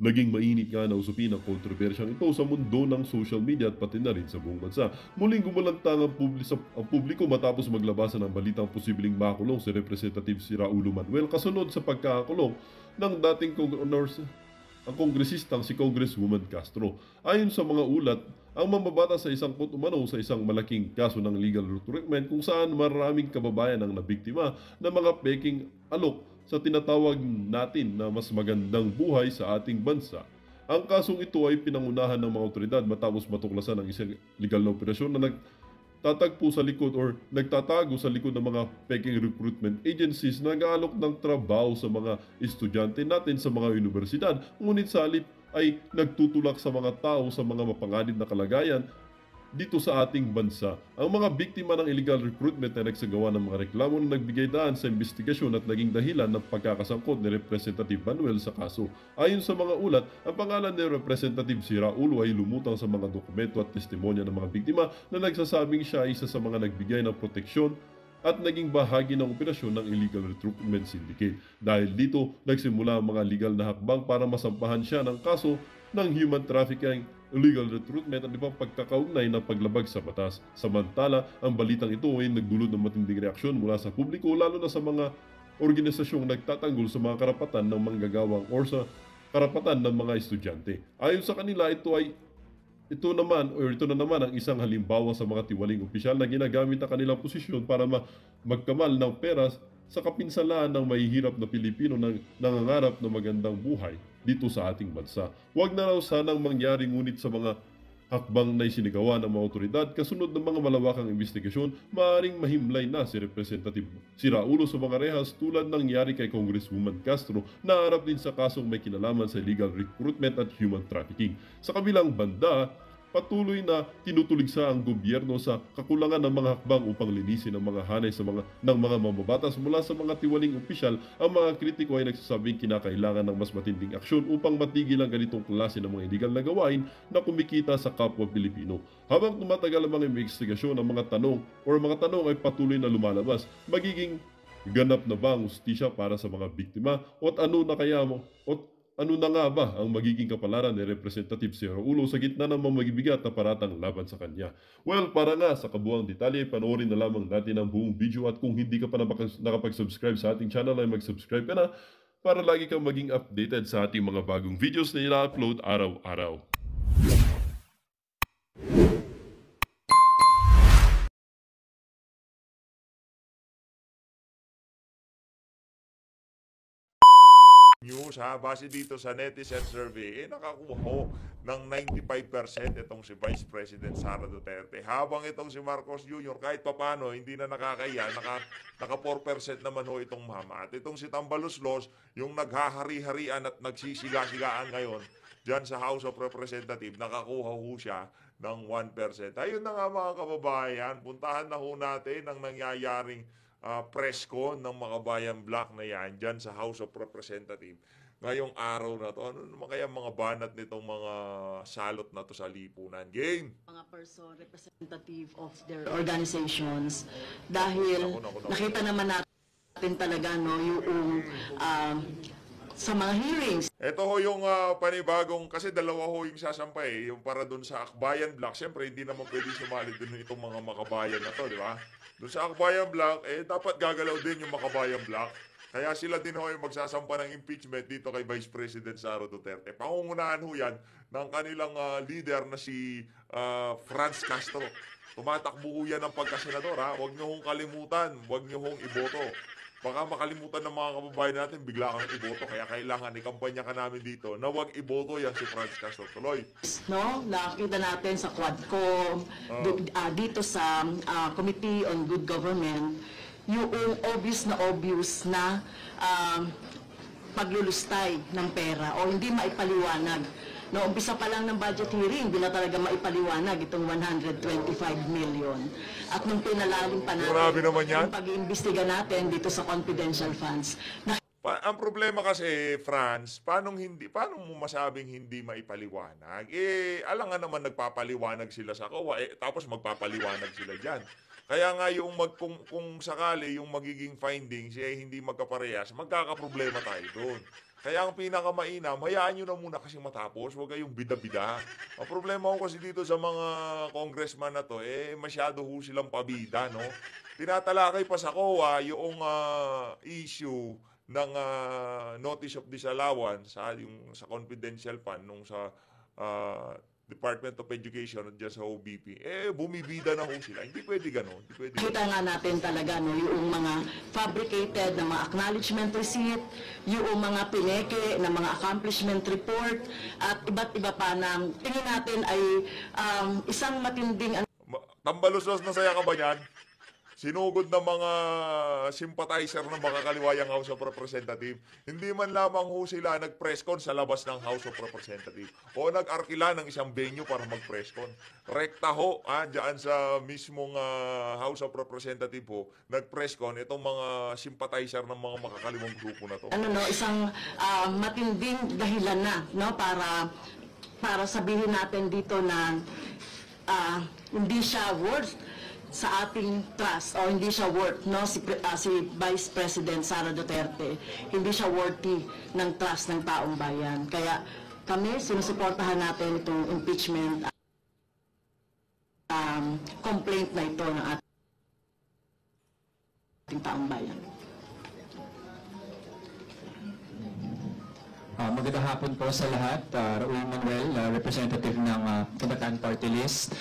Naging mainit nga na usapin ang kontrobersyang ito sa mundo ng social media at pati na rin sa buong bansa. Muling gumulantang ang publiko matapos maglabasan ng balitang posibleng makulong si Representative si Raulo Manuel kasunod sa pagkakakulong ng dating ang kongresistang si Congresswoman Castro. Ayon sa mga ulat, ang mamabata sa isang umano sa isang malaking kaso ng legal recruitment kung saan maraming kababayan ang nabiktima ng mga peking alok sa tinatawag natin na mas magandang buhay sa ating bansa. Ang kasong ito ay pinangunahan ng mga otoridad matapos matuklasan ng isang legal na operasyon na nagtatagpo sa likod or nagtatago sa likod ng mga peking recruitment agencies na nag-aalok ng trabaho sa mga estudyante natin sa mga universidad. Ngunit sa halip ay nagtutulak sa mga tao sa mga mapanganib na kalagayan dito sa ating bansa. Ang mga biktima ng illegal recruitment ay nagsagawa ng mga reklamo na nagbigay daan sa investigasyon at naging dahilan ng pagkakasangkot ni Representative Manuel sa kaso. Ayon sa mga ulat, ang pangalan ni Representative si Raulo ay lumutang sa mga dokumento at testimonya ng mga biktima na nagsasabing siya ay isa sa mga nagbigay ng proteksyon at naging bahagi ng operasyon ng illegal recruitment syndicate. Dahil dito, nagsimula ang mga legal na hakbang para masampahan siya ng kaso ng human trafficking, illegal recruitment at ibang pagkakaugnay ng paglabag sa batas. Samantala, ang balitang ito ay nagdulot ng matinding reaksyon mula sa publiko lalo na sa mga organisasyong nagtatanggol sa mga karapatan ng manggagawang or sa karapatan ng mga estudyante. Ayon sa kanila, ito na naman ang isang halimbawa sa mga tiwaling opisyal na ginagamit ang kanilang posisyon para magkamal ng pera sa kapinsalaan ng mahihirap na Pilipino na nangangarap ng magandang buhay dito sa ating bansa. Huwag na raw sanang mangyari ngunit sa mga hakbang na isinigawa ng mga otoridad kasunod ng mga malawakang investigasyon, maaaring mahimlay na si Representative si Raulo sa mga rehas tulad ng nangyari kay Congresswoman Castro na harap din sa kasong may kinalaman sa illegal recruitment at human trafficking. Sa kabilang banda, patuloy na tinutuligsa ang gobyerno sa kakulangan ng mga hakbang upang linisin ang mga hanay ng mga mambabatas mula sa mga tiwaling opisyal. Ang mga kritiko ay nagsasabing kinakailangan ng mas matinding aksyon upang matigil ang ganitong klase ng mga illegal na gawain na kumikita sa kapwa Pilipino. Habang tumatagal ang mga investigasyon, ang mga tanong ay patuloy na lumalabas. Magiging ganap na ba ang hustisya para sa mga biktima? Ano na nga ba ang magiging kapalaran ni Representative si Raulo sa gitna ng mamagibigat na paratang laban sa kanya? Well, para nga sa kabuang detalye, panoorin na lamang natin ang buong video at kung hindi ka pa nakapag-subscribe sa ating channel ay mag-subscribe ka na para lagi kang maging updated sa ating mga bagong videos na ina-upload araw-araw. News ha, base dito sa netizen survey, nakakuha ho ng 95% itong si Vice President Sara Duterte. Habang itong si Marcos Jr. kahit papano, hindi na nakakaya, naka 4% naman ho itong mama. At itong si Tambaloslos, yung naghahari-harian at nagsisiga-sigaan ngayon, dyan sa House of Representatives, nakakuha ho siya ng 1%. Ayun na nga mga kababayan, puntahan na ho natin ang nangyayaring presko ng mga bayan black na yan dyan sa House of Representatives ngayong araw na to. Ano naman kaya mga banat nitong mga salot na to sa lipunan? Game! Mga person representative of their organizations dahil nakita naman natin talaga no, yung sa mga hearings. Ito ho yung panibagong, kasi dalawa ho yung sasampay, yung para dun sa Akbayan Black. Siyempre, hindi naman pwede sumali dun itong mga makabayan na to, di ba? Dun sa Akbayan Black, dapat gagalaw din yung Makabayan Black. Kaya sila din ho yung magsasampa ng impeachment dito kay Vice President Sara Duterte. Pangungunahan ho yan ng kanilang leader na si Franz Castro. Tumatakbo ho yan ng pagkasenador, ha? Huwag nyo hong kalimutan, huwag nyo hong iboto. Baka makalimutan ng mga kababayan natin, bigla kang iboto. Kaya kailangan ikampanya ka namin dito na huwag iboto yan si Franz Castro. Tuloy. No, nakita natin sa Quadcom, dito sa Committee on Good Government, yung obvious na paglulustay ng pera o hindi maipaliwanag. No, umpisa pa lang ng budget hearing, hindi na talaga maipaliwanag itong 125 million. At nung pinalalim pa natin, yung pag-iimbestiga natin dito sa confidential funds. Ang problema kasi, Franz, paano mo masabing hindi maipaliwanag? Alangan naman nagpapaliwanag sila sa COA, tapos magpapaliwanag sila dyan. Kaya nga yung kung sakali yung magiging findings hindi magkaparehas, magkakaproblema tayo doon. Kaya ang pinakamainam, hayaan nyo na muna kasi matapos. Huwag kayong bida-bida. Ang problema ko kasi dito sa mga congressman na to, masyado ho silang pabida, no? Tinatalakay pa sa COA yung issue ng notice of disallowance sa confidential fund nung sa Department of Education at dyan sa OBP, bumibida na ho sila. Hindi pwede ganun. Hindi pwede Kita nga natin talaga no, yung mga fabricated na mga acknowledgement receipt, yung mga pineke na mga accomplishment report, at iba't iba pa na tingin natin ay isang matinding Tambalusos na saya ka ba yan? Sinugod ng mga sympathizer ng makakaliwayang House of Representatives. Hindi man lamang ho sila nag-press con sa labas ng House of Representatives o nag-arkila ng isang venue para mag-press con. Rekta ho, dyan sa mismong House of Representatives ho, nag-press con itong mga sympathizer ng mga makakaliwang grupo na to. Isang matinding dahilan na no, para sabihin natin dito na hindi siya worth sa ating trust o hindi siya worth si Vice President Sara Duterte, hindi siya worthy ng trust ng taong bayan. Kaya kami sinusuportahan natin itong impeachment complaint na ito ng ating taong bayan. Magandang hapon po sa lahat. Raul Manuel, representative ng Kabataan Party List.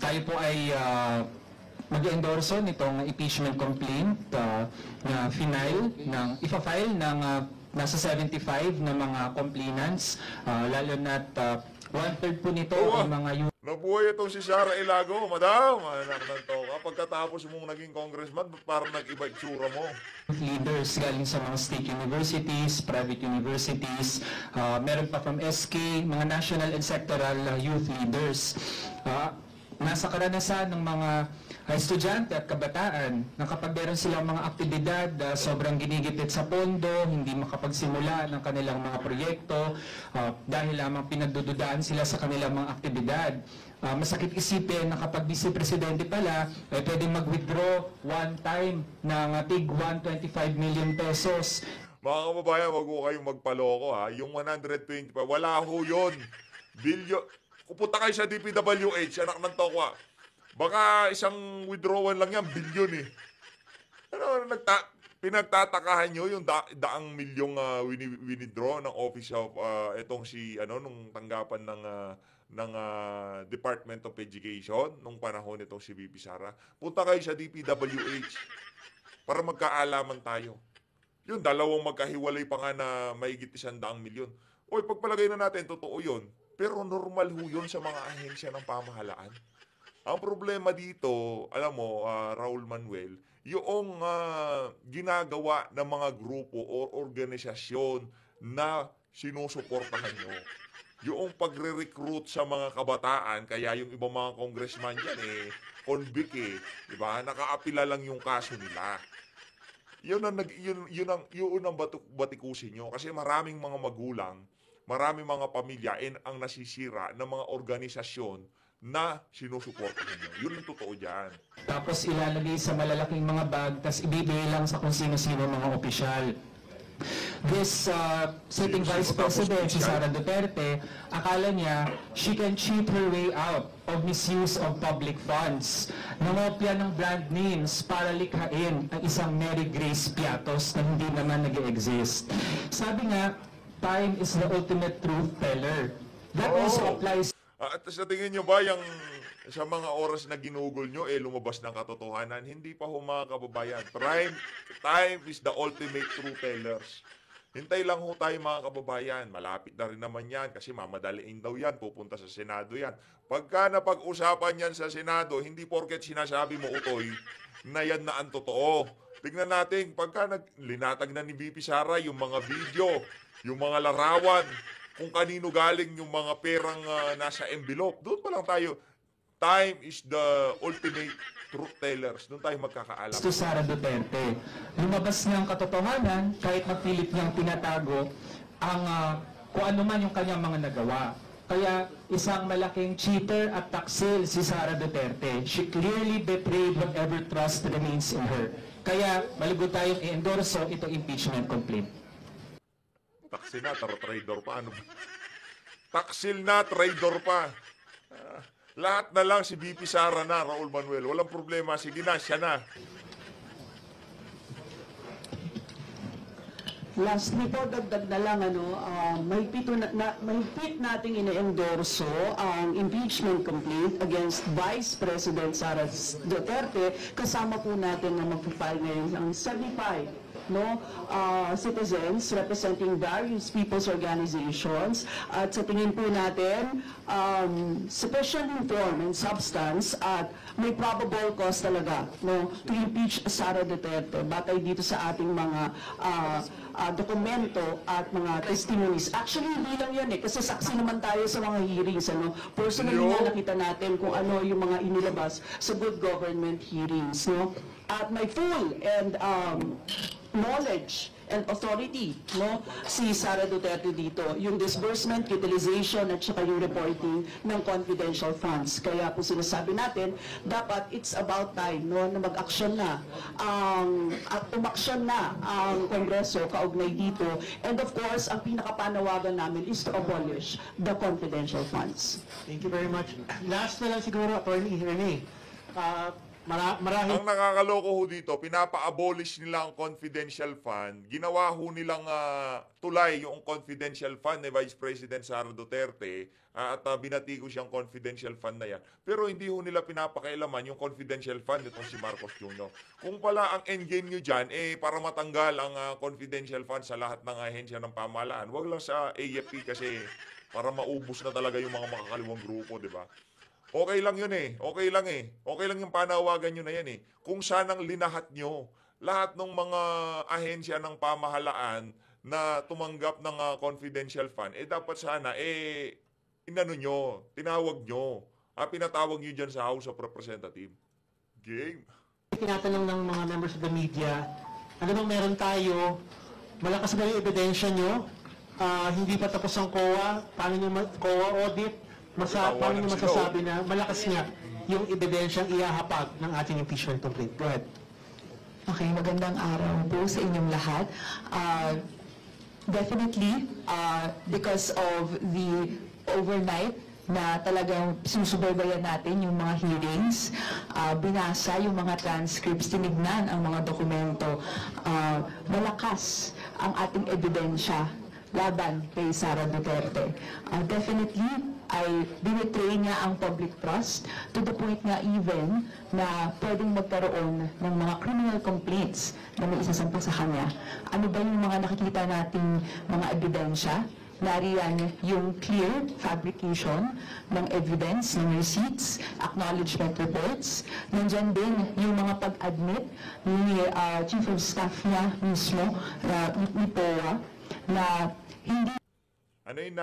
Tayo po ay mag-endorso nitong impeachment complaint na ipa-file ng nasa 75 na mga complainants, lalo na't 1/3 po nito ay mga Nabuhay itong si Sara Ilago. Madam, anak ng toka. Pagkatapos mong naging congressman, parang nag-iba itsura mo. leaders galing sa mga state universities, private universities, meron pa from SK, mga national and sectoral youth leaders. Nasa karanasan ng mga estudyante at kabataan na kapag meron silang mga aktibidad sobrang ginigipit sa pondo, hindi makapagsimula ng kanilang mga proyekto dahil lamang pinagdududaan sila sa kanilang mga aktibidad. Masakit isipin na kapag vice presidente pala, ay pwedeng mag-withdraw one time ng tig 125 million pesos. Mga kababayan, wag ko kayong magpaloko ha. Yung 125, wala ho yun. Bilyon. Pupunta kayo sa DPWH, anak ng tokwa. Baka isang withdrawal lang yan, bilyon eh. Pinagtatakahan nyo yung daang milyong winidraw ng Office of etong nung tanggapan ng Department of Education nung panahon itong si VP Sara. Punta kayo sa DPWH para magkaalaman tayo. Yung dalawang magkahiwalay pa nga na mahigit 100 milyon. Oy, pagpalagay na natin, totoo yun. Pero normal ho yun sa mga ahensya ng pamahalaan. Ang problema dito, alam mo, Raul Manuel, yung ginagawa ng mga grupo o organisasyon na sinusuportahan nyo. Yung pagre-recruit sa mga kabataan, kaya yung ibang mga congressman dyan convict diba? Nakaapila lang yung kaso nila. Yun ang batikusin nyo. Kasi maraming mga magulang, maraming mga pamilya ang nasisira ng mga organisasyon na sinusuportahan nyo. Yun ang totoo dyan. Tapos ilalagay sa malalaking mga bag, tapos ibibigay lang sa kung sino-sino mga opisyal. This sitting Vice President, si Sara Duterte, akala niya she can cheat her way out of misuse of public funds. Nangopya ng brand names para likhain ang isang Mary Grace Piatos na hindi naman nag-exist. Sabi nga, time is the ultimate truth teller. That also applies. At sa tingin nyo ba, yung sa mga oras na ginugol nyo, lumabas ng katotohanan? Hindi pa ho mga kababayan. Time is the ultimate truth tellers. Hintay lang ho tayo mga kababayan. Malapit na rin naman yan kasi mamadaliin daw yan. Pupunta sa Senado yan. Pagka napag-usapan yan sa Senado, hindi porket sinasabi mo, Utoy, na yan na ang totoo. Tignan natin, pagka linatag na ni VP Sara yung mga video, yung mga larawan, kung kanino galing yung mga perang nasa envelope, doon pa lang tayo. Time is the ultimate truth tellers. Doon tayo magkakaalam. To Sara Duterte, lumabas ng katotohanan kahit na pilit niyang tinatago ang kung ano man yung kanyang mga nagawa. Kaya isang malaking cheater at taksil si Sara Duterte. She clearly betrayed whatever trust remains in her. Kaya malugod tayong i-endorso itong impeachment complaint. Taksil na, trader pa. Ano ba? Taksil na, trader pa. Lahat na lang si VP Sara na, Raul Manuel. Walang problema. Sige na, siya na. Lastly po, dagdag na lang, mahigpit nating ine-endorso ang impeachment complaint against Vice President Sara Duterte. Kasama po natin na mag-file ngayon ang 75 citizens representing various people's organizations. At sa tingin po natin, sufficient in form and substance at may probable cause talaga to impeach Sara Duterte batay dito sa ating mga dokumento at mga testimonies. Actually, hindi lang yan kasi saksi naman tayo sa mga hearings. Personally nga nakita natin kung ano yung mga inilabas sa good government hearings. At may full and knowledge and authority si Sara Duterte dito, yung disbursement, utilization at saka yung reporting ng confidential funds. Kaya po sinasabi natin, dapat it's about time na mag-aksyon na at umaksyon na ang Kongreso kaugnay dito. And of course, ang pinakapanawagan namin is to abolish the confidential funds. Thank you very much. Last na lang siguro, Attorney Rene. Marahil Ang nakakaloko ho dito, pinapa-abolish nila ang confidential fund. Ginawa ho nilang tulay yung confidential fund ni Vice President Sara Duterte at binati ko siyang confidential fund na yan. Pero hindi ho nila pinapakailaman yung confidential fund nitong si Marcos Jr. Kung pala ang endgame nyo dyan, para matanggal ang confidential fund sa lahat ng ahensya ng pamahalaan, wag lang sa AFP kasi para maubos na talaga yung mga makakaliwang grupo, di ba? Okay lang yun Okay lang yung panawagan nyo na yan Kung sanang linahat nyo lahat ng mga ahensya ng pamahalaan na tumanggap ng confidential fund, dapat sana, tinawag nyo. Pinatawag nyo dyan sa House of Representatives. Game. tinatanong ng mga members of the media, ano bang meron tayo, malakas ba yung ebidensya nyo, hindi pa tapos ang COA, paano nyo COA audit, paano nyo masasabi na malakas nga yung ebidensyang iahapag ng ating impeachment complaint? Go ahead. Okay, magandang araw po sa inyong lahat. Definitely, because of the overnight na talagang sinusubaybayan natin yung mga hearings, binasa yung mga transcripts, tinignan ang mga dokumento, malakas ang ating ebidensya laban kay Sara Duterte. Definitely, ay binitray niya ang public trust to the point nga even na pwedeng magkaroon ng mga criminal complaints na may isasampa sa kanya. Ano ba yung mga nakikita nating mga ebidensya? Nariyan yung clear fabrication ng evidence, ng receipts, acknowledgement reports. Nandyan din yung mga pag-admit ni Chief of Staff niya mismo, ni POA, na hindi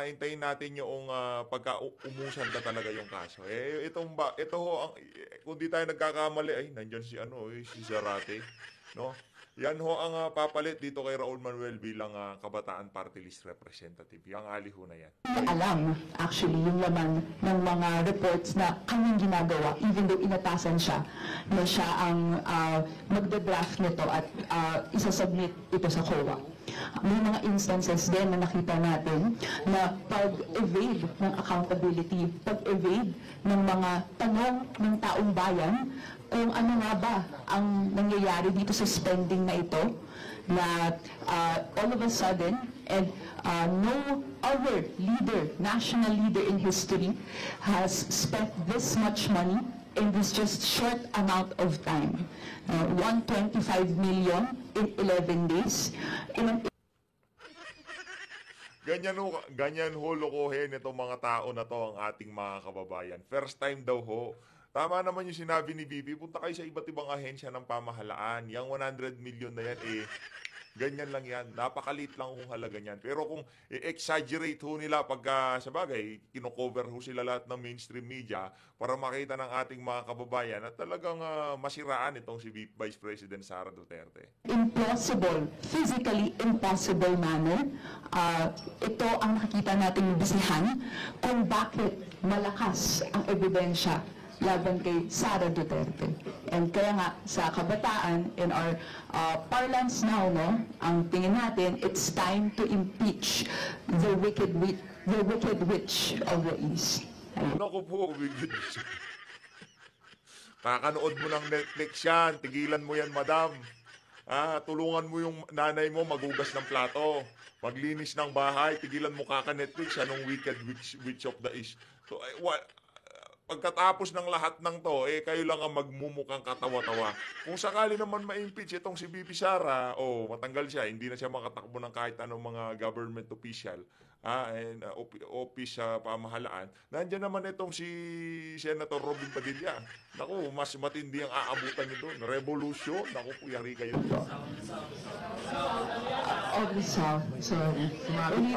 hintayin natin yung pagka-umusan na talaga yung kaso. Ito ho, kung di tayo nagkakamali, nandiyan si si Zarate, no? Yan ho ang papalit dito kay Raul Manuel bilang Kabataan Party List Representative. Yung ali ho na yan. alam actually yung laman ng mga reports na kanyang ginagawa even though inatasan siya na siya ang magda-draft nito at isasubmit ito sa COA. May mga instances din na nakita natin na pag-evade ng accountability, pag-evade ng mga tanong ng taong bayan kung ano nga ba ang nangyayari dito sa spending na ito, na all of a sudden, and no other leader, national leader in history has spent this much money in this just short amount of time. 125 million in 11 days. Ganyan ho lokohin itong mga tao na to ang ating mga kababayan. First time daw ho. Tama naman yung sinabi ni Bibi, punta kayo sa iba't ibang ahensya ng pamahalaan. Yang 100 million na yan, ganyan lang yan. Napakaliit lang kung halaga niyan. Pero kung exaggerate ho nila pagka, sa bagay, kinocover ho sila lahat ng mainstream media para makita ng ating mga kababayan at talagang masiraan itong si Vice President Sara Duterte. Impossible, physically impossible manner, ito ang nakikita nating bisihan kung bakit malakas ang ebidensya laban kay Sara Duterte. And kaya nga, sa kabataan, in our parlance now, no, ang tingin natin, it's time to impeach the wicked witch of the East. Ayun. Naku po, bigyan. Kakanood mo ng Netflix yan. Tigilan mo yan, madam. Tulungan mo yung nanay mo magugas ng plato. Maglinis ng bahay. Tigilan mo kaka-Netflix. Anong wicked witch of the East. So, pagkatapos ng lahat ng to, kayo lang ang magmumukhang katawa-tawa. Kung sakali naman ma-impeach itong si BP Sara, matanggal siya. Hindi na siya makatakbo ng kahit anong mga government official. And office sa pamahalaan. Nandiyan naman itong si Senator Robin Padilla. Naku, mas matindi ang aabutan niyo doon. Revolution. Naku po, yari kayo. Of the South, sorry.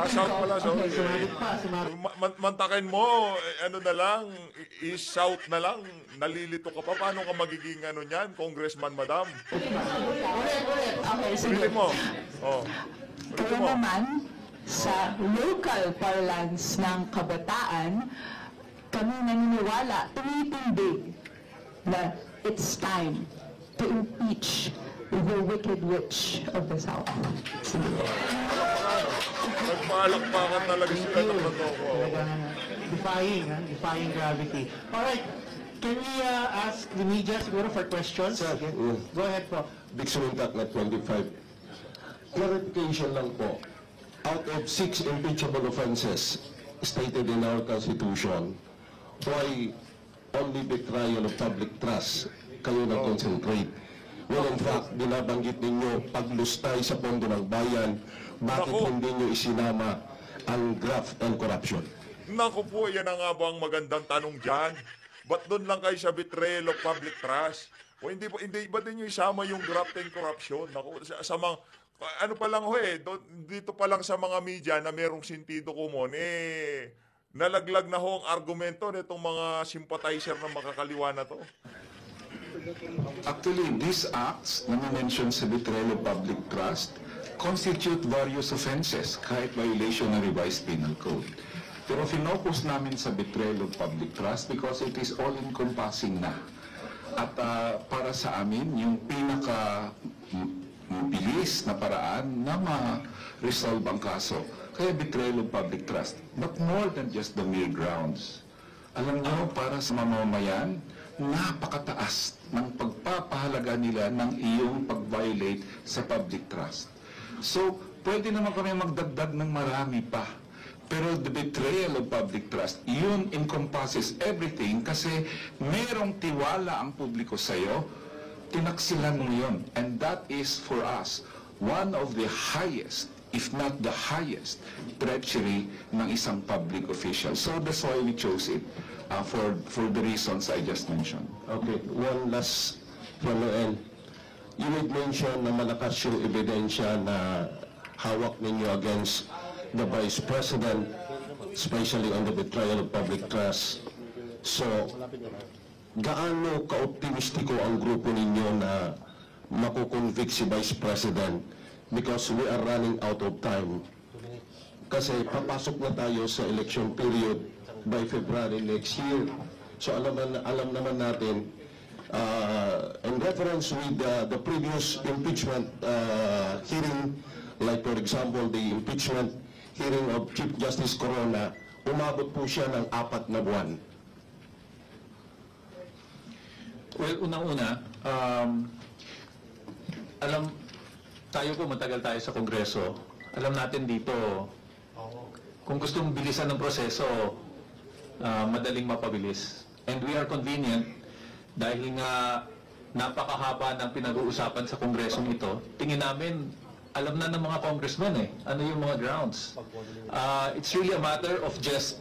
South pala, sorry. Sumagot pa, sumagot. Mantakin mo, ano na lang, East South na lang, nalilito ka pa. Paano ka magiging ano niyan, Congressman, madam? Okay, sige. Ulitin mo. Kaya naman, sa local parlance ng kabataan, kami naniniwala, tumitindig na it's time to impeach the wicked witch of the South. Sige. Nagpaalakpakan talaga sila ng manoko. Talagang defying gravity. Alright, can we ask the media siguro for questions? Sir, Go ahead po. Big Sumintak Net 25. Clarification lang po. Out of 6 impeachable offenses stated in our Constitution, why only betrayal of public trust kayo nag-concentrate? Well, in fact, binabanggit ninyo paglustay sa pondo ng bayan, bakit Nako. hindi nyo isinama ang graft and corruption? Naku po, yan ang nga ba ang magandang tanong dyan? Ba't doon lang kayo sa betrayal of public trust? O hindi ba din nyo isama yung graft and corruption? Naku, sa mga, ano pa lang dito pa lang sa mga media na merong sentido kumon, nalaglag na ho ang argumento nitong mga sympathizer ng makakaliwa na to. Actually, these acts na na-mention sa betrayal of public trust constitute various offenses, kahit violation ng revised penal code. Pero finokus namin sa betrayal of public trust because it is all-encompassing na. At para sa amin, yung pinaka-bilis na paraan na ma-resolve ang kaso. Kaya betrayal of public trust. But more than just the mere grounds. Alam nyo, para sa mamamayan, napakataas ng pagpapahalaga nila ng iyong pag-violate sa public trust. So, pwede naman kami magdagdag ng marami pa. Pero the betrayal of public trust, yun encompasses everything kasi merong tiwala ang publiko sa'yo, tinaksilan mo yun. And that is, for us, one of the highest, if not the highest, treachery ng isang public official. So that's why we chose it, for the reasons I just mentioned. Okay, one last follow-in. You would mention na malakas yung ebidensya na hawak ninyo against the Vice President, especially on the betrayal of public trust. So, gaano ka-optimistiko ang grupo ninyo na makukonvict si Vice President because we are running out of time. Kasi papasok na tayo sa election period by February next year. So alam naman natin, in reference with the previous impeachment hearing, like for example, the impeachment hearing of Chief Justice Corona, umabot po siya ng 4 na buwan. Well, unang-una, tayo po matagal tayo sa Kongreso. Alam natin dito, kung gusto mong bilisan ng proseso, madaling mapabilis. And we are convenient dahil nga napakahaba ng pinag-uusapan sa Kongresong ito. Tingin namin, alam na ng mga congressmen ano yung mga grounds. It's really a matter of just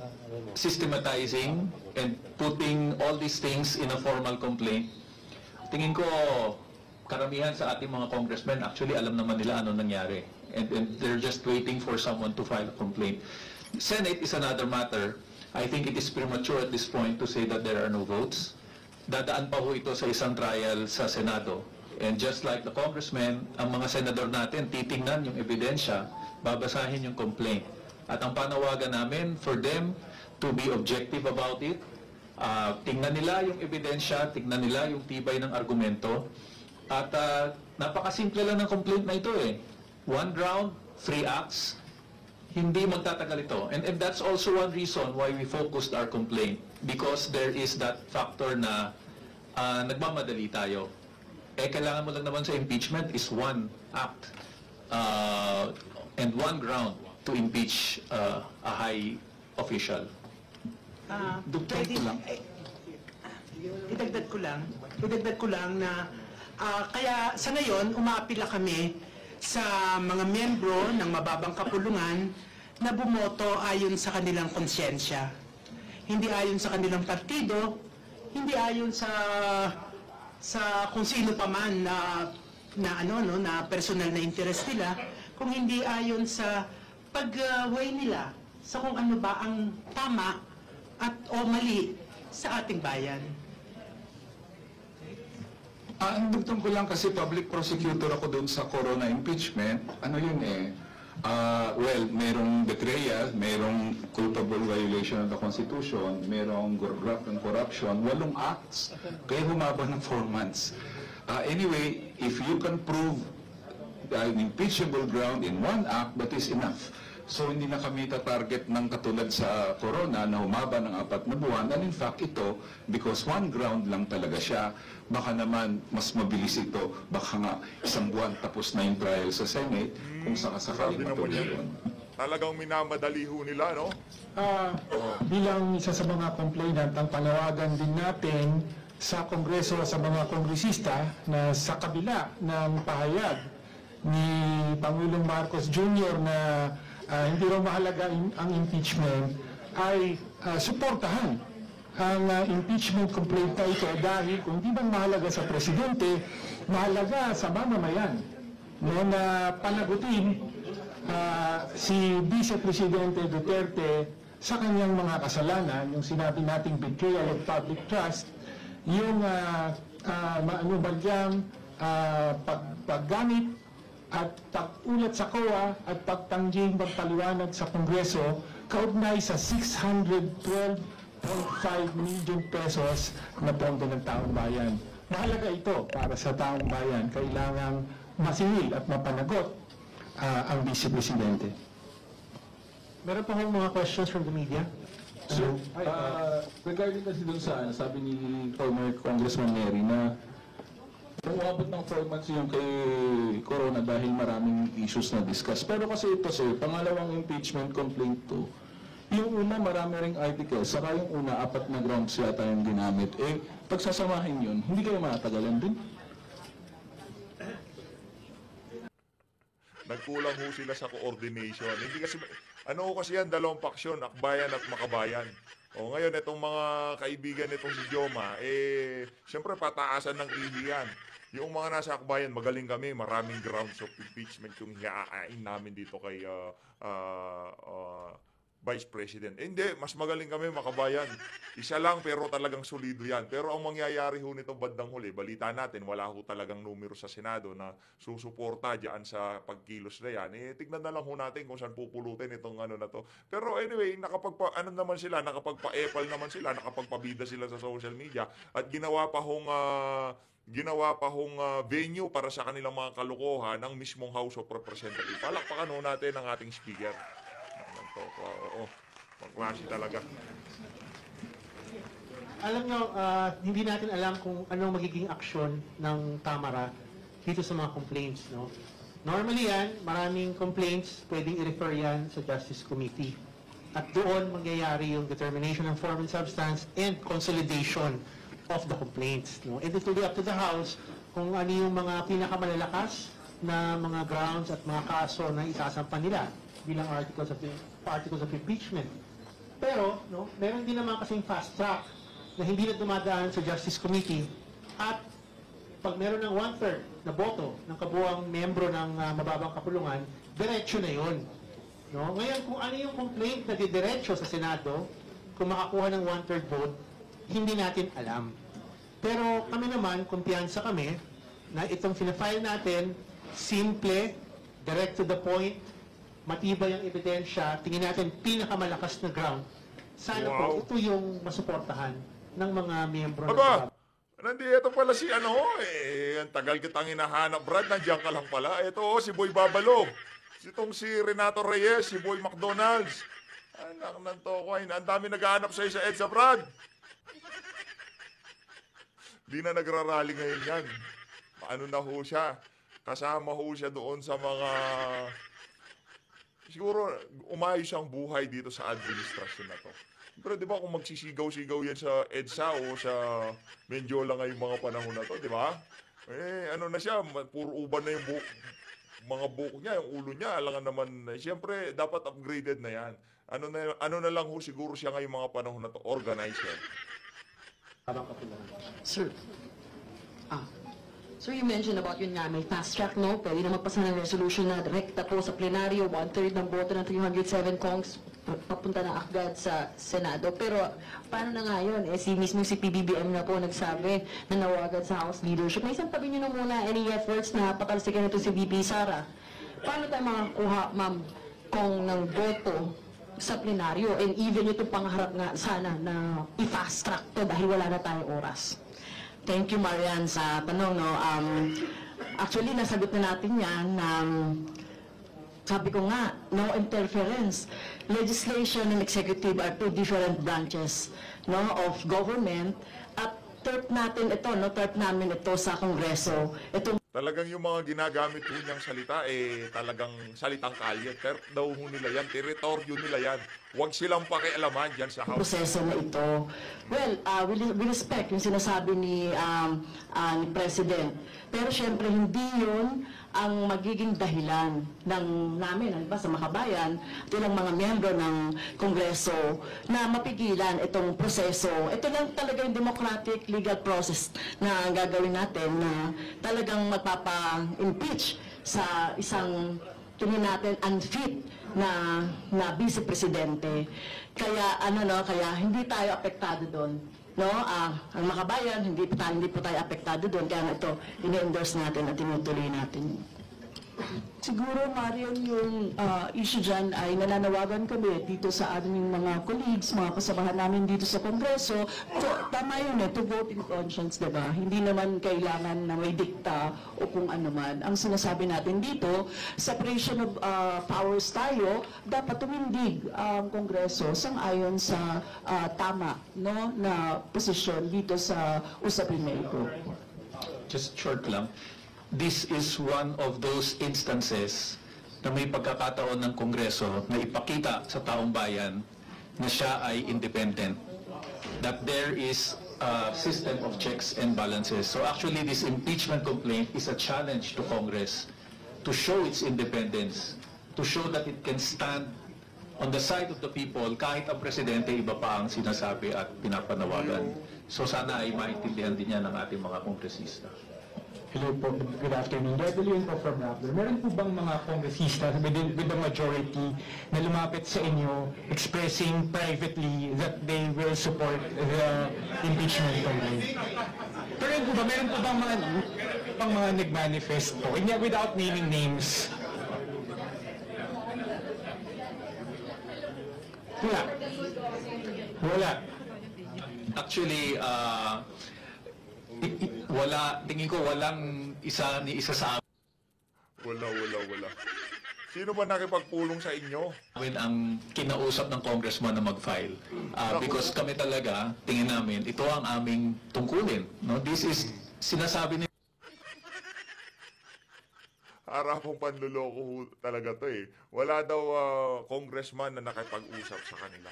systematizing and putting all these things in a formal complaint. Tingin ko, karamihan sa ating mga congressmen, actually alam naman nila ano nangyari. And they're just waiting for someone to file a complaint. Senate is another matter. I think it is premature at this point to say that there are no votes. Dadaan pa ho ito sa isang trial sa Senado. And just like the congressmen, ang mga senador natin titingnan yung ebidensya, babasahin yung complaint. At ang panawagan namin for them to be objective about it, Tingnan nila yung ebidensya, tingnan nila yung tibay ng argumento. At napakasimple lang ng complaint na ito eh. 1 ground, 3 acts, hindi magtatagal ito. And that's also one reason why we focused our complaint. Because there is that factor na nagmamadali tayo. Kailangan mo lang naman sa impeachment is 1 act and 1 ground to impeach a high official. Pwede, idagdag ko lang na kaya sa ngayon umaapila kami sa mga membro ng mababang kapulungan na bumoto ayon sa kanilang konsyensya. Hindi ayon sa kanilang partido, hindi ayon sa kung sino pa man na personal na interest nila, kung hindi ayon sa pag-weigh nila sa kung ano ba ang tama o mali sa ating bayan. Ang dugtong ko lang kasi public prosecutor ako doon sa corona impeachment, ano yun well, merong betrayal, merong culpable violation of the Constitution, merong graft and corruption, 8 acts, kaya humaba ng 4 months. Anyway, if you can prove an impeachable ground in 1 act, that is enough. So hindi na kami tatarget ng katulad sa corona na humaba ng 4 na buwan. And in fact ito, because 1 ground lang talaga siya, baka naman mas mabilis ito. Baka nga 1 buwan tapos na yung trial sa Senate kung sakasakaling matuloy yun. Talagang minamadali ho nila, no? Bilang isa sa mga complainant, ang panawagan din natin sa Kongreso, sa mga kongresista na sa kabila ng pahayag ni Pangulong Marcos Jr. na hindi raw mahalaga ang impeachment, ay suportahan ang impeachment complaint na ito dahil kung di bang mahalaga sa presidente, mahalaga sa mamamayan na panagutin si Vice Presidente Duterte sa kanyang mga kasalanan, yung sinabi nating betrayal of public trust, yung paggamit at pag-ulat sa COA at pagtangging magpaliwanag sa Kongreso kaugnay sa 612.5 million pesos na pondo ng taong bayan. Mahalaga ito para sa taong bayan. Kailangang masingil at mapanagot ang Vice Presidente. Meron pa mga questions from the media? So, regarding kasi dun sa sabi ni former Congressman Neri na umabot ng 4 months yung kay Corona dahil maraming issues na discuss. Pero kasi ito sir, pangalawang impeachment complaint to. Yung una, marami ring articles. Saka yung una, 4 na grounds yata yung ginamit. Pagsasamahin yun, hindi kayo matagalan din? Nagkulang ho sila sa coordination. Hindi kasi, kasi yan, 2 paksyon, Akbayan at Makabayan. Ngayon, itong mga kaibigan nitong si Joma, siyempre pataasan ng ihiyan. Yung mga nasa Akbayan, magaling kami, maraming grounds of impeachment yung hiaain namin dito kay Vice President. Hindi, mas magaling kami, Makabayan. Isa lang, pero talagang solido yan. Pero ang mangyayari ho nitong bandang huli, balita natin, wala ho talagang numero sa Senado na susuporta dyan sa pagkilos na yan. Tignan na lang ho natin kung saan pupulutin itong na to. Pero anyway, nakapagpa-epal naman sila, nakapagpabida sila sa social media, at ginawa pa hong venue para sa kanilang mga kalokohan ng mismong House of Representatives. Palakpakan ho natin ang ating speaker. Pangklase talaga. Alam nyo, hindi natin alam kung anong magiging aksyon ng Kamara dito sa mga complaints, no? Normally yan, maraming complaints, pwedeng i-refer yan sa Justice Committee. At doon mangyayari yung determination ng form and substance and consolidation of the complaints, no? And it will be up to the House kung ano yung mga pinakamalalakas na mga grounds at mga kaso na isasampa nila bilang articles of impeachment. Pero, no, meron din naman kasing fast track na hindi na dumadaan sa Justice Committee at pag meron ng 1/3 na boto ng kabuuang membro ng mababang kapulungan, diretso na yon. No? Ngayon, kung ano yung complaint na didiretso sa Senado, kung makakuha ng 1/3 vote, hindi natin alam. Pero kami naman, kumpiyansa kami na itong fina-file natin, simple, direct to the point, matibay ang ebidensya, tingin natin pinakamalakas na ground. Sana po ito yung masuportahan ng mga miyembro ng Aba, nandito pala si ang tagal kitang hinahanap, Brad, nandiyan ka lang pala. Ito, si Boy Babalog. Itong si Renato Reyes, si Boy McDonald's. Anak ng tokoy, ang dami naghahanap sa'yo sa EDSA, Brad. Di na nagrarally ngayon yan. Ano na ho siya? Kasama ho siya doon sa mga... Siguro, umayos ang buhay dito sa administrasyon na to. Pero di ba kung magsisigaw-sigaw yan sa EDSA o sa Mendiola ngayong mga panahon na to, di ba? Ano na siya, puro uban na yung mga buhok niya, yung ulo niya, alangan naman, siyempre, dapat upgraded na yan. Ano na lang ho siguro siya ngayong mga panahon na to, organizer. Sir, Sir, you mentioned about yun nga, may fast track, no? Pwede na magpasa ng resolution na direkta po sa plenaryo, 1/3 ng boto ng 307 kongs papunta na agad sa Senado. Pero paano na nga yun? Mismo si PBBM na po nagsabi na nawagan sa House leadership. May isang tabi nyo na muna any efforts na patalsikan ito si VP Sara. Paano tayo makakuha, ma'am, kung ng boto sa plenaryo and even ito pangarap nga sana na i-fast track to dahil wala na tayong oras? Thank you, Marian, sa tanong. No? Actually, nasagot na natin yan. Sabi ko nga, no interference. Legislation and executive are two different branches, no, of government. At terp namin ito sa Kongreso. Talagang yung mga ginagamit ho niyang salita, talagang salitang kalye. Terp daw ho nila yan, teritoryo nila yan. Huwag silang pakialaman dyan sa House. Proseso na ito. Well, we respect yung sinasabi ni President. Pero syempre, hindi yun ang magiging dahilan namin, sa Makabayan, ilang mga miyembro ng Kongreso na mapigilan itong proseso. Ito lang talaga yung democratic legal process na gagawin natin na talagang magpapa-impeach sa isang tingin natin unfit na vice presidente. Kaya kaya hindi tayo apektado doon. No, ang Makabayan, hindi po tayo apektado doon. Kaya ito, ini-endorse natin at tinutuloy natin. Siguro, Marian, yung issue dyan ay nananawagan kami dito sa aming mga colleagues, mga kasamahan namin dito sa Kongreso. Tama yun to vote in conscience, diba? Hindi naman kailangan na may dikta o kung ano man. Ang sinasabi natin dito, separation of powers tayo, dapat tumindig ang Kongreso sang-ayon sa tama, no, na posisyon dito sa usapin na ito. Just short lang. This is one of those instances na may pagkakataon ng Kongreso na ipakita sa taong bayan na siya ay independent. That there is a system of checks and balances. So actually, this impeachment complaint is a challenge to Congress to show its independence, to show that it can stand on the side of the people kahit ang presidente iba pa ang sinasabi at pinapanawagan. So sana ay maintindihan din yan ng ating mga kongresista. Hello po, good afternoon. Rebellion po from Rappler. Meron po bang mga kongresista with the majority na lumapit sa inyo expressing privately that they will support the impeachment complaint? Pero po ba, meron po bang mga nag-manifest po? Without naming names. Wala. Actually, tingin ko walang isa sa Wala. Sino ba nakipagpulong sa inyo? amin ang kinausap ng congressman na mag-file. Because kami talaga, tingin namin, ito ang aming tungkulin. No? This is, sinasabi ni Harapong panluloko talaga to Wala daw congressman na nakipag-usap sa kanila.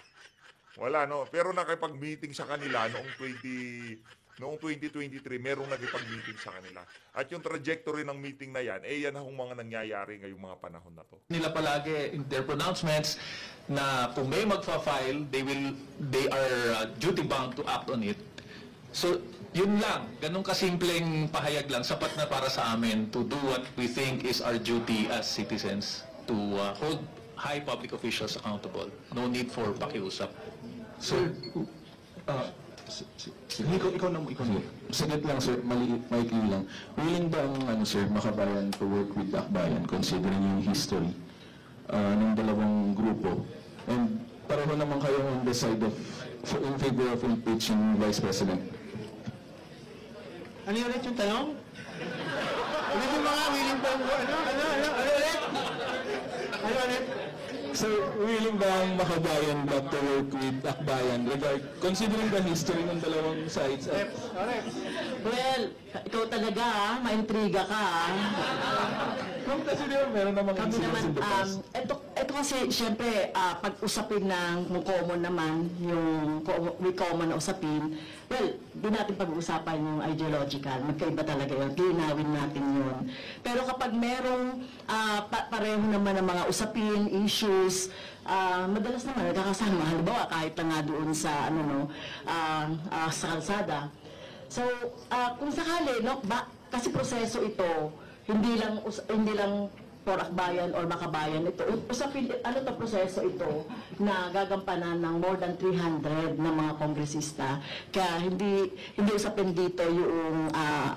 Wala, no? Pero nakipag-meeting sa kanila noong 2023, merong nagipag-meeting sa kanila. At yung trajectory ng meeting na yan, yan ang mga nangyayari ngayong mga panahon na to. nila palagi in their pronouncements na kung may magfa-file, they are duty-bound to act on it. So, yun lang. Ganun kasimpleng pahayag lang. Sapat na para sa amin to do what we think is our duty as citizens to hold high public officials accountable. No need for pakiusap. Sir, ikaw na. Saglit lang, sir, maikli lang. Willing ba ang sir, Makabayan to work with Akbayan considering yung history ng dalawang grupo? And pareho naman kayo on the side of in favor of impeaching Vice President. Ano ulit yung tanong? Ulit yung mga willing ba? Ano ulit? Ano ulit? So, willing bang makabayan back to work with Akbayan considering the history ng dalawang sides? Well, ikaw talaga maintriga ka Kung kasi di ba meron namang Kami incidents naman, in the past. ito kasi syempre, pag usapin ng common naman, yung may common na usapin, well, di natin pag-uusapan yung ideological, magkaiba talaga yun, linawin natin yun. Pero kapag merong pareho naman ng mga usapin, issues, madalas naman nagkakasama, halimbawa kahit na nga doon sa, sa kalsada. So, kung sakali, kasi proseso ito, hindi lang for Akbayan or Makabayan ito. Usapin, proseso ito na gagampanan ng more than 300 na mga kongresista. Kaya hindi usapin dito yung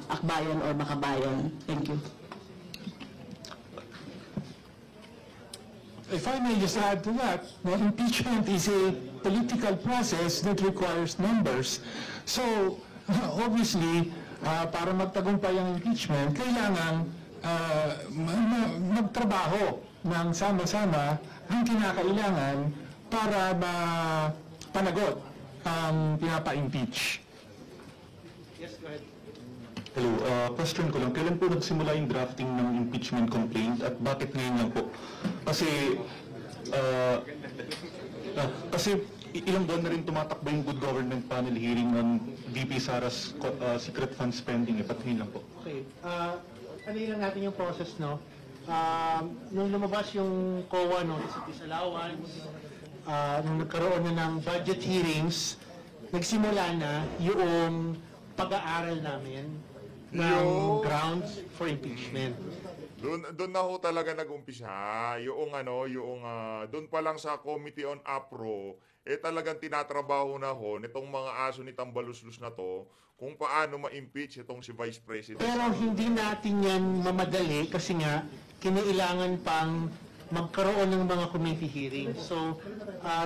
Akbayan or Makabayan. Thank you. If I may just add to that, impeachment is a political process that requires numbers. So, obviously, para magtagumpay ang impeachment, kailangan magtrabaho ng sama-sama ang kinakailangan para mapanagot ang pinapa-impeach. Yes, go ahead. Hello, question ko lang, kailan po nagsimula yung drafting ng impeachment complaint at bakit ngayon lang po? Kasi ilang buwan na rin tumatakbo yung Good Government Panel hearing on VP Sara's secret fund spending, ba't ngayon lang po? Okay. Ano lang natin yung process, no? Nung lumabas yung COA, no, disallowance, nung nagkaroon na ng budget hearings, nagsimula na yung pag-aaral namin ng grounds for impeachment. Doon na ho talaga nag-umpisa. Doon pa lang sa Committee on APRO, talagang tinatrabaho na ho nitong mga aso ni Tambaluslus na to kung paano ma-impeach itong si Vice President. Pero hindi natin yan mamadali kasi nga kinailangan pang magkaroon ng mga committee hearings. So,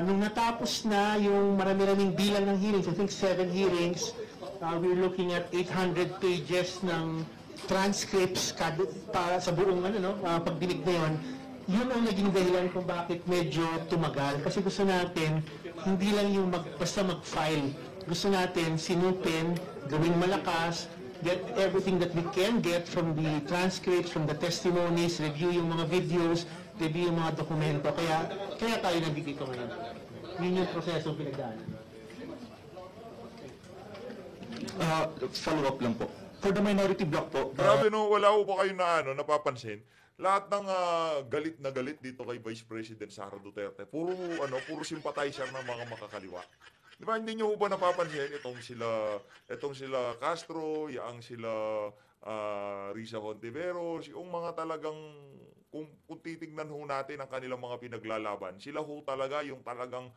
nung natapos na yung marami-raming bilang ng hearings, I think 7 hearings, we're looking at 800 pages ng transcripts para sa buong pagdinig na yun. Yun ang naging dahilan kung bakit medyo tumagal. Kasi gusto natin, hindi lang yung basta mag-file. Gusto natin sinupin, gawing malakas, get everything that we can get from the transcripts, from the testimonies, review yung mga videos, review yung mga dokumento. Kaya tayo nandito ngayon. Yun yung proseso pinagdaanan. Follow-up lang po. For the minority bloc po. Grabe no, wala ho ba kayo napapansin? Lahat ng galit na galit dito kay Vice President Sara Duterte, puro sympathizer ng mga makakaliwa. Di ba, hindi nyo ba napapansin itong sila Castro, yang sila Risa Hontiveros, yung mga talagang, kung titignan ho natin ang kanilang mga pinaglalaban, sila ho talaga yung talagang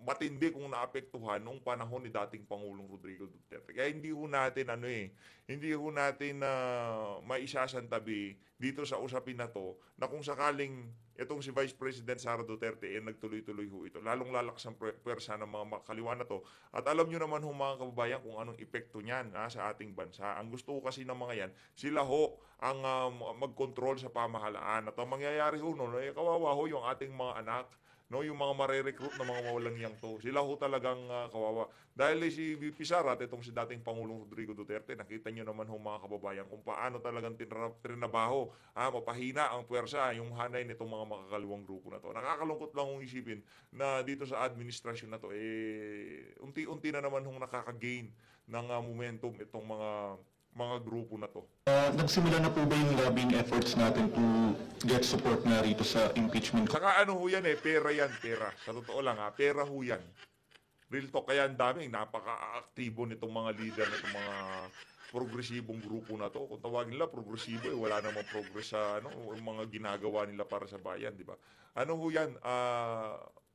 matindi kung naapektuhan nung panahon ni dating Pangulong Rodrigo Duterte. Kaya hindi ho natin maisasantabi dito sa usapin na to na kung sakaling itong si Vice President Sara Duterte nagtuloy-tuloy ho ito. Lalong lalakas ang pwersa ng mga makaliwa na to. At alam nyo naman ho mga kababayan kung anong epekto niyan sa ating bansa. Ang gusto ko kasi ng mga yan, sila ho ang mag-control sa pamahalaan. At ang mangyayari ho kawawa ho yung ating mga anak. Yung mga mare-recruit na mga mawalang yang to, sila ho talagang kawawa. Dahil si VP Sara at itong si dating Pangulong Rodrigo Duterte, nakita nyo naman ho mga kababayan kung paano talagang trinabaho, mapahina ang puwersa, yung hanay nitong mga makakaliwang grupo na to. Nakakalungkot lang hong isipin na dito sa administrasyon na to, unti-unti na naman hong nakaka-gain ng momentum itong mga grupo na to. Nagsimula na po ba yung lobbying efforts natin to get support na rito sa impeachment? Saka ano ho yan pera yan, pera. Sa totoo lang pera ho yan. Real talk, kaya ang daming napaka-aktibo nitong mga leader nitong mga progresibong grupo na to. Kung tawagin nila progresibo, wala namang progress sa yung mga ginagawa nila para sa bayan, di ba? Ano ho yan?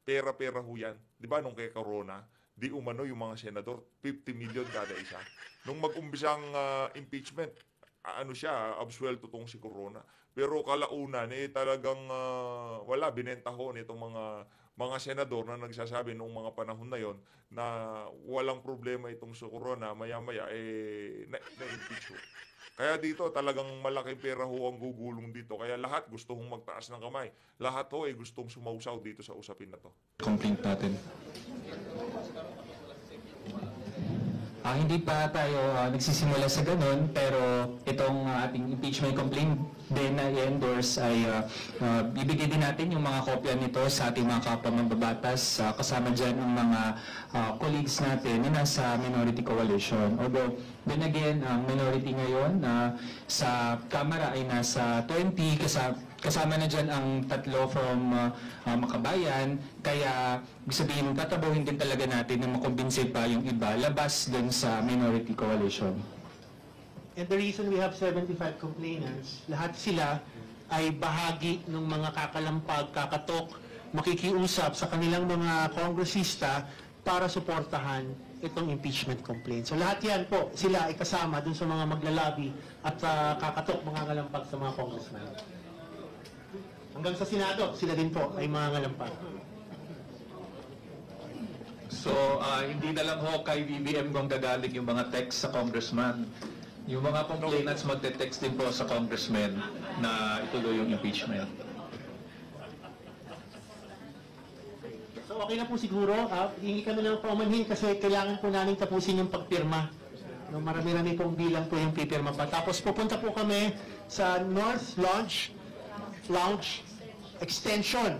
Pera-pera ho yan. Di ba nung kay Corona, di umano yung mga senador, 50 million kada isa. Nung mag-umbisang impeachment, absuelto tong si Corona. Pero kalaunan, talagang binenta ho nitong mga senador na nagsasabi noong mga panahon na yon na walang problema itong sa corona, maya-maya na-impeach ho. Kaya dito talagang malaking pera ho ang gugulong dito. Kaya lahat gusto hong magtaas ng kamay. Lahat ho ay gustong sumausaw dito sa usapin na to. Complaint natin. Hindi pa tayo nagsisimula sa ganun, pero itong ating impeachment complaint din na i-endorse ay bibigay din natin yung mga kopya nito sa ating mga kapwa mambabatas, kasama dyan ang mga colleagues natin na nasa minority coalition. Although, then again, ang minority ngayon sa Kamara ay nasa 20, kasama na dyan ang 3 from Makabayan, kaya ibig sabihin, tatabuhin din talaga natin na makumbinse pa yung iba labas dun sa minority coalition. And the reason we have 75 complainants, lahat sila ay bahagi ng mga kakalampag, kakatok, makikiusap sa kanilang mga kongresista para suportahan itong impeachment complaint. So lahat yan po, sila ay kasama dun sa mga maglalabi at kakatok, mga kalampag sa mga congressman. Hanggang sa Senado, sila din po ay mga ngalampag. So, hindi na lang ho kay BBM kung gagaling yung mga text sa congressman. Yung mga complainants magte-text din po sa congressman na ituloy yung impeachment. So okay na po siguro, hingi kami ng paumanhin kasi kailangan po namin tapusin yung pagpirma. No, marami-rami pong bilang po yung pipirma pa. Tapos pupunta po kami sa North Lounge Extension.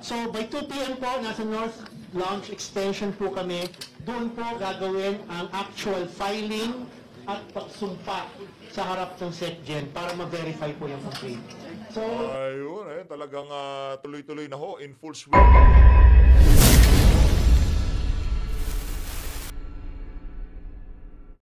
So by 2 p.m. po, nasa North Lounge Extension po kami. Doon po gagawin ang actual filing at pagsumpa sa harap ng SecGen para ma-verify po yung complaint. So, ayun, talagang tuloy-tuloy na ho, in full swing.